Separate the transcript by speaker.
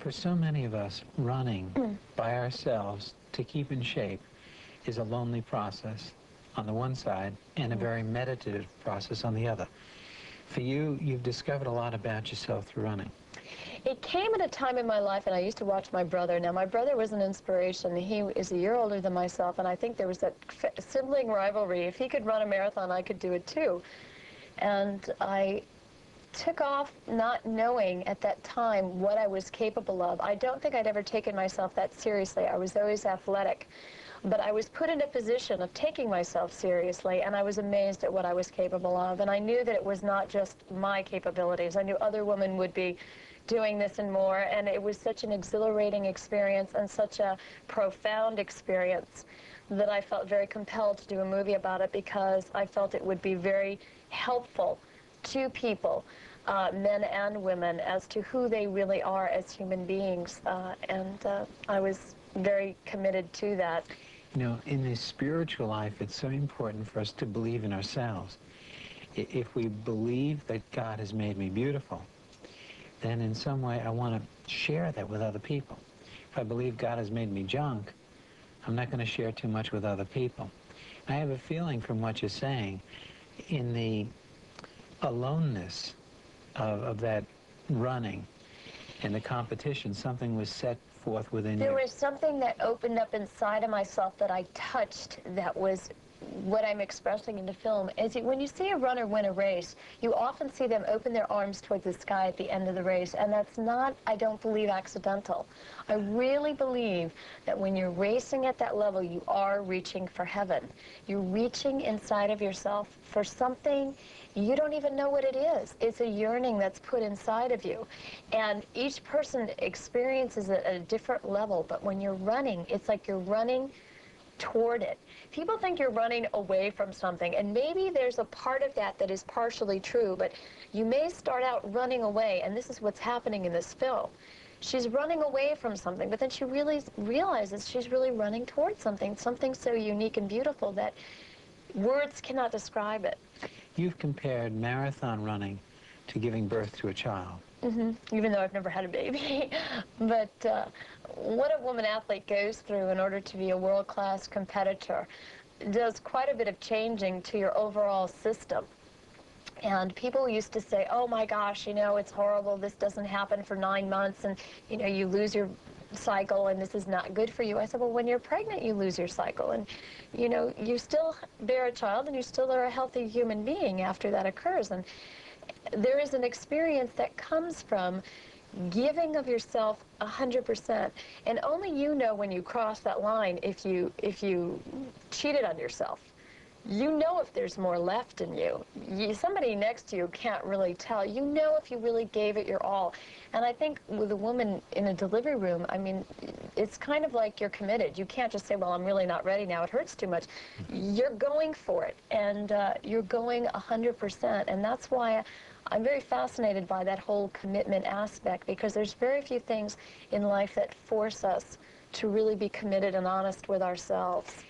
Speaker 1: For so many of us, running by ourselves to keep in shape is a lonely process on the one side and a very meditative process on the other. For you, you've discovered a lot about yourself through running.
Speaker 2: It came at a time in my life, and I used to watch my brother. Now, my brother was an inspiration. He is a year older than myself, and I think there was that sibling rivalry. If he could run a marathon, I could do it too. And I took off not knowing at that time what I was capable of. I don't think I'd ever taken myself that seriously. I was always athletic. But I was put in a position of taking myself seriously, and I was amazed at what I was capable of. And I knew that it was not just my capabilities. I knew other women would be doing this and more, and it was such an exhilarating experience and such a profound experience that I felt very compelled to do a movie about it, because I felt it would be very helpful to people, men and women, as to who they really are as human beings, and I was very committed to that.
Speaker 1: You know, in this spiritual life, it's so important for us to believe in ourselves. If we believe that God has made me beautiful, then in some way I want to share that with other people. If I believe God has made me junk, I'm not going to share too much with other people. I have a feeling from what you're saying, in the aloneness of that running and the competition, something was set forth within you.
Speaker 2: There was something that opened up inside of myself that I touched, that was what I'm expressing in the film. Is when you see a runner win a race, you often see them open their arms towards the sky at the end of the race, and that's not, I don't believe, accidental. I really believe that when you're racing at that level, you are reaching for heaven. You're reaching inside of yourself for something you don't even know what it is. It's a yearning that's put inside of you. And each person experiences it at a different level, but when you're running, it's like you're running toward it. People think you're running away from something, and maybe there's a part of that that is partially true, but you may start out running away, and this is what's happening in this film. She's running away from something, but then she really realizes she's really running towards something so unique and beautiful that words cannot describe it.
Speaker 1: You've compared marathon running to giving birth to a child.
Speaker 2: Even though I've never had a baby. But what a woman athlete goes through in order to be a world-class competitor does quite a bit of changing to your overall system. And people used to say, oh my gosh, you know, it's horrible, this doesn't happen for 9 months, and you know, you lose your cycle and this is not good for you. I said, well, when you're pregnant, you lose your cycle, and you know, you still bear a child and you still are a healthy human being after that occurs. And there is an experience that comes from giving of yourself 100%, and only you know when you cross that line if you cheated on yourself. You know if there's more left in you. Somebody next to you can't really tell. You know if you really gave it your all. And I think with a woman in a delivery room, I mean, it's kind of like you're committed. You can't just say, well, I'm really not ready now, it hurts too much. You're going for it, and you're going 100%, and that's why I'm very fascinated by that whole commitment aspect, because there's very few things in life that force us to really be committed and honest with ourselves.